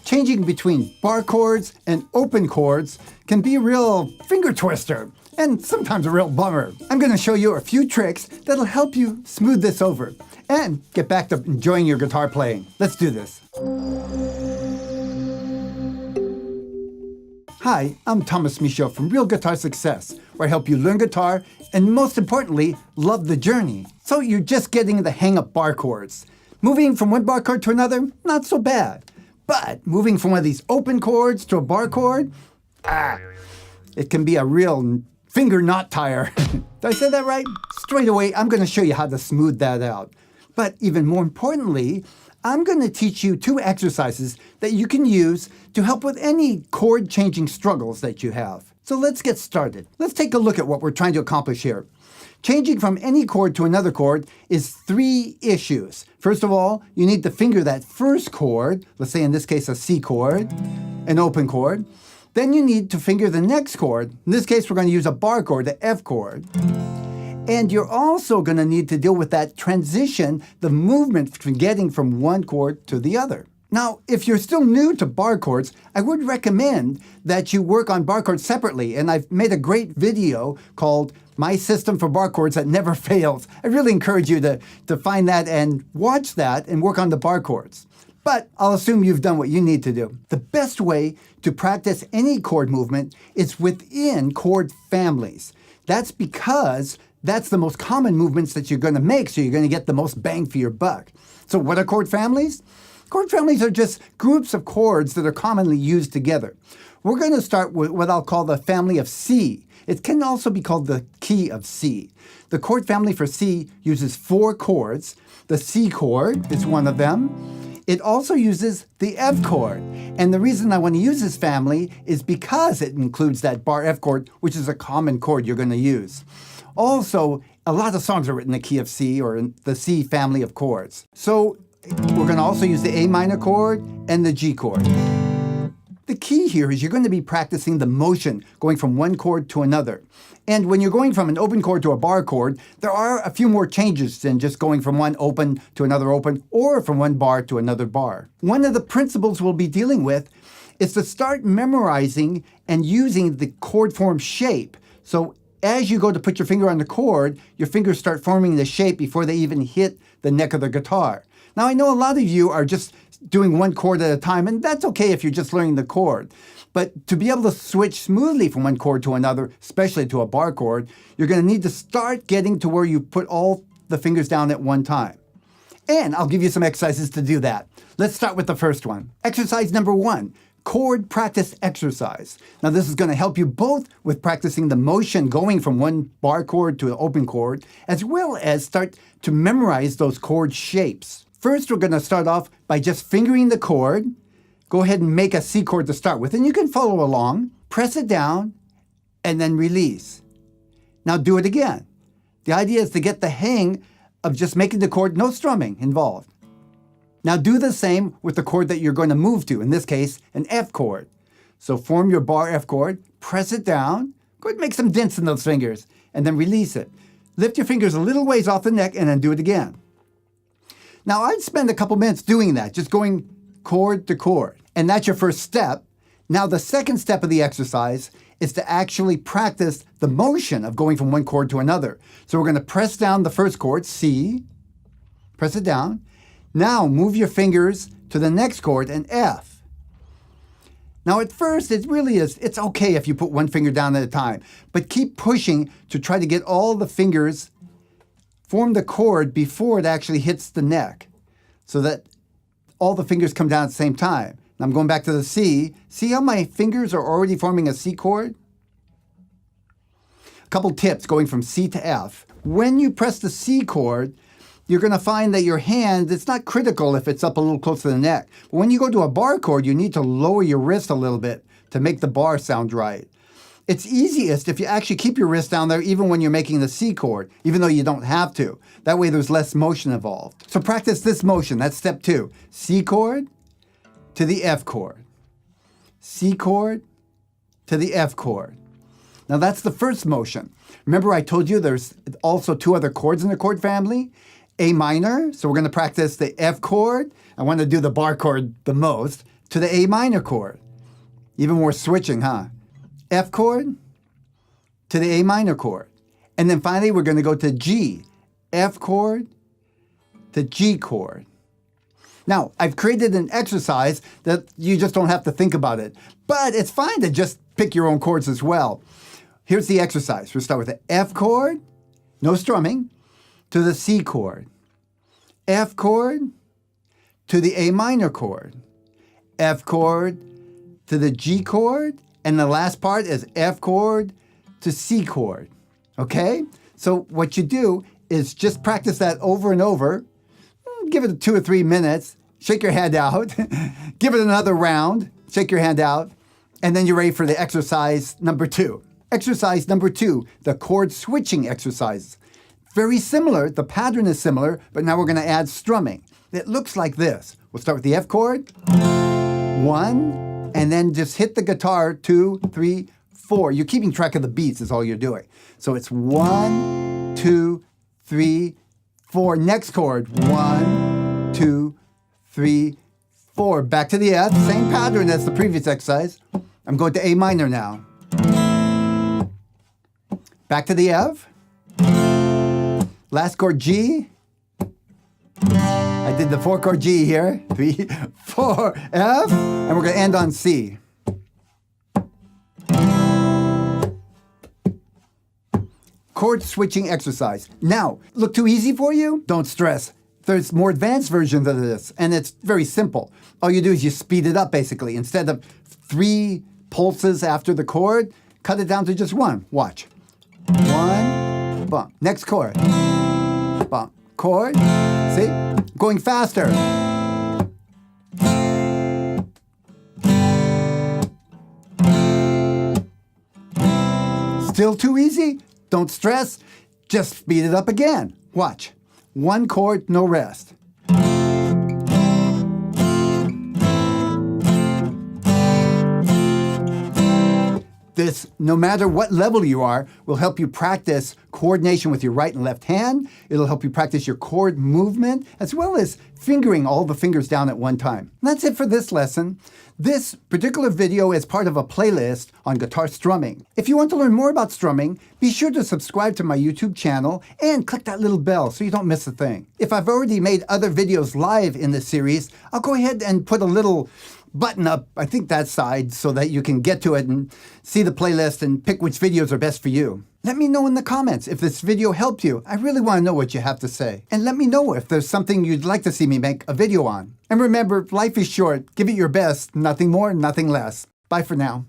Changing between bar chords and open chords can be a real finger twister and sometimes a real bummer. I'm going to show you a few tricks that'll help you smooth this over and get back to enjoying your guitar playing. Let's do this. Hi, I'm Thomas Michaud from Real Guitar Success, where I help you learn guitar and, most importantly, love the journey. So you're just getting the hang of bar chords. Moving from one bar chord to another, not so bad. But moving from one of these open chords to a bar chord, it can be a real finger knot tire. Did I say that right? Straight away, I'm going to show you how to smooth that out. But even more importantly, I'm going to teach you 2 exercises that you can use to help with any chord changing struggles that you have. So let's get started. Let's take a look at what we're trying to accomplish here. Changing from any chord to another chord is 3 issues. First of all, you need to finger that first chord, let's say in this case a C chord, an open chord. Then you need to finger the next chord. In this case, we're going to use a bar chord, the F chord. And you're also going to need to deal with that transition, the movement from getting from one chord to the other. Now, if you're still new to bar chords, I would recommend that you work on bar chords separately. And I've made a great video called My System for Bar Chords That Never Fails. I really encourage you to find that and watch that and work on the bar chords. But I'll assume you've done what you need to do. The best way to practice any chord movement is within chord families. That's because that's the most common movements that you're going to make, so you're going to get the most bang for your buck. So what are chord families? Chord families are just groups of chords that are commonly used together. We're going to start with what I'll call the family of C. It can also be called the key of C. The chord family for C uses 4 chords. The C chord is one of them. It also uses the F chord. And the reason I want to use this family is because it includes that bar F chord, which is a common chord you're going to use. Also, a lot of songs are written in the key of C or in the C family of chords. So we're going to also use the A minor chord and the G chord. The key here is you're going to be practicing the motion going from one chord to another. And when you're going from an open chord to a bar chord, there are a few more changes than just going from one open to another open or from one bar to another bar. One of the principles we'll be dealing with is to start memorizing and using the chord form shape. So as you go to put your finger on the chord, your fingers start forming the shape before they even hit the neck of the guitar. Now, I know a lot of you are just doing one chord at a time, and that's okay if you're just learning the chord. But to be able to switch smoothly from one chord to another, especially to a bar chord, you're going to need to start getting to where you put all the fingers down at one time. And I'll give you some exercises to do that. Let's start with the first one. Exercise number 1. Chord practice exercise. Now this is going to help you both with practicing the motion going from one bar chord to an open chord, as well as start to memorize those chord shapes. First, we're going to start off by just fingering the chord. Go ahead and make a C chord to start with, and you can follow along. Press it down, and then release. Now do it again. The idea is to get the hang of just making the chord, no strumming involved. Now do the same with the chord that you're going to move to, in this case, an F chord. So form your bar F chord, press it down, go ahead and make some dents in those fingers, and then release it. Lift your fingers a little ways off the neck, and then do it again. Now I'd spend a couple minutes doing that, just going chord to chord. And that's your first step. Now the second step of the exercise is to actually practice the motion of going from one chord to another. So we're going to press down the first chord, C, press it down. Now move your fingers to the next chord, an F. Now at first it's okay if you put one finger down at a time, but keep pushing to try to get all the fingers form the chord before it actually hits the neck so that all the fingers come down at the same time. Now I'm going back to the C. See how my fingers are already forming a C chord? A couple tips going from C to F. When you press the C chord, you're going to find that your hand, it's not critical if it's up a little close to the neck. But when you go to a bar chord, you need to lower your wrist a little bit to make the bar sound right. It's easiest if you actually keep your wrist down there even when you're making the C chord, even though you don't have to. That way there's less motion involved. So practice this motion. That's step 2. C chord to the F chord. C chord to the F chord. Now that's the first motion. Remember I told you there's also 2 other chords in the chord family? A minor, so we're going to practice the F chord. I want to do the bar chord the most. to the A minor chord. Even more switching, huh? F chord to the A minor chord. And then finally, we're going to go to G. F chord to G chord. Now, I've created an exercise that you just don't have to think about it, but it's fine to just pick your own chords as well. Here's the exercise. We'll start with the F chord, no strumming, to the C chord. F chord to the A minor chord. F chord to the G chord. And the last part is F chord to C chord. Okay? So what you do is just practice that over and over. Give it 2 or 3 minutes. Shake your hand out. Give it another round. Shake your hand out. And then you're ready for the exercise number 2. Exercise number 2, the chord switching exercise. Very similar. The pattern is similar, but now we're going to add strumming. It looks like this. We'll start with the F chord. 1, and then just hit the guitar 2, 3, 4. You're keeping track of the beats is all you're doing. So it's 1, 2, 3, 4. Next chord. 1, 2, 3, 4. Back to the F. Same pattern as the previous exercise. I'm going to A minor now. Back to the F. Last chord G. I did the 4-chord G here. 3, 4, F. And we're going to end on C. Chord switching exercise. Now, look too easy for you? Don't stress. There's more advanced versions of this, and it's very simple. All you do is you speed it up, basically. Instead of 3 pulses after the chord, cut it down to just 1. Watch. 1, bump. Next chord. Bump. Chord. See? Going faster. Still too easy? Don't stress. Just speed it up again. Watch. 1 chord, no rest. This, no matter what level you are, will help you practice coordination with your right and left hand. It'll help you practice your chord movement, as well as fingering all the fingers down at one time. And that's it for this lesson. This particular video is part of a playlist on guitar strumming. If you want to learn more about strumming, be sure to subscribe to my YouTube channel and click that little bell so you don't miss a thing. If I've already made other videos live in this series, I'll go ahead and put a little button up, I think that side, so that you can get to it and see the playlist and pick which videos are best for you. Let me know in the comments if this video helped you. I really want to know what you have to say. And let me know if there's something you'd like to see me make a video on. And remember, life is short. Give it your best. Nothing more, nothing less. Bye for now.